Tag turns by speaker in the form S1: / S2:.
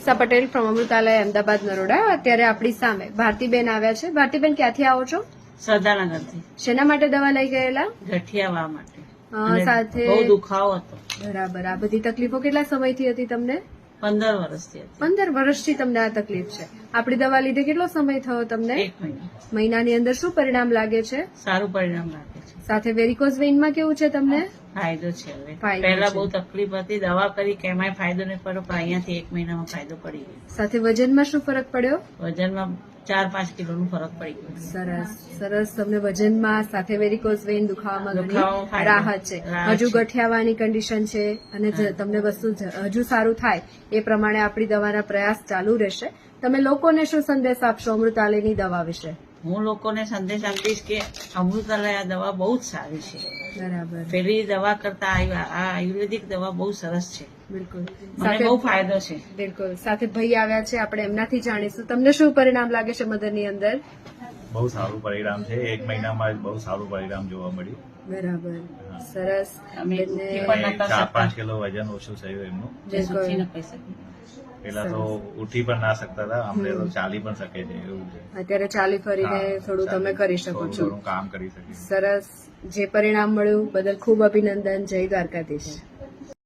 S1: દીપ્સા Patel from Amrutalay Ahmedabad Naroda. અત્યારે આપણી સામે ભારતીબેન આવ્યા છે. ભારતીબેન ક્યાંથી આવો છો?
S2: સરદારનગરથી.
S1: શેના માટે દવા લઈ ગયેલા?
S2: ગઠિયાવા માટે.
S1: સાથે
S2: બહુ દુખાવો હતો.
S1: બરાબર. આ બધી તકલીફો કેટલા સમયથી હતી તમને?
S2: 15 વર્ષથી હતી.
S1: 15 વર્ષથી તમને આ તકલીફ છે. આપણી દવા લીધે કેટલો સમય થયો તમને?
S2: 1 મહિનો.
S1: મહિનાની અંદર શું પરિણામ લાગે છે?
S2: સારું પરિણામ લાગે છે.
S1: સાથે વેરિકોઝ વેઇનમાં કેવું છે તમને?
S2: ફાયદો છે હવે.
S1: ફાયદો
S2: પહેલા
S1: છે.
S2: બહુ તકલીફ હતી, દવા કરી કે એમાંય ફાયદો નહીં પડ્યો, પણ અહીંયાથી 1 મહિનામાં ફાયદો પડી ગયો.
S1: સાથે વજનમાં શું ફરક પડ્યો?
S2: વજનમાં 4-5 કિલોનો ફરક પડી ગયો.
S1: સરસ સરસ. તમને વજનમાં સાથે વેરિકોઝ વેઇન દુખાવામાં
S2: દુખાવો
S1: ઘણી
S2: ફાયદો.
S1: રાહત છે.
S2: રાહત
S1: હજુ
S2: છે.
S1: ગઠિયાવાની કન્ડિશન છે અને તમને વસ્તુ હજુ સારું થાય એ પ્રમાણે આપણી દવાના પ્રયાસ ચાલુ રહેશે. તમે લોકોને શું સંદેશ આપશો અમૃતાલયની દવા વિશે?
S2: હું લોકોને સંદેશ આપીશ કે અમૃતાલય આ દવા બહુ જ સારી છે.
S1: બરાબર.
S2: પેલી દવા કરતા આ આયુર્વેદિક દવા બહુ સરસ છે.
S1: બિલકુલ.
S2: મને બહુ ફાયદો છે.
S1: બિલકુલ. સાથે ભાઈ આવ્યા છે, આપણે એમનાથી જાણીશું તમને શું પરિણામ લાગે છે મદરની અંદર?
S3: બહુ સારું પરિણામ છે. 1 મહિનામાં જ બહુ સારું પરિણામ જોવા મળ્યું.
S1: બરાબર. સરસ.
S2: અમે
S1: બંને
S2: ઉઠી પણ નતા શકતા.
S3: 4-5 કિલો વજન ઓછું થયું એમનું.
S2: જે સુખી ન કહી શકું.
S3: પેલા તો ઉઠી પણ ના શકતા હતા, અમને તો ચાલી પણ શકે છે એવું છે.
S1: અત્યારે ચાલી ફરીને થોડું તમે કરી શકો
S3: થોડું
S1: છો.
S3: ઘણું કામ કરી શકીએ.
S1: સરસ. જે પરિણામ મળ્યું બદલ ખૂબ અભિનંદન. જય દ્વારકાધીશ.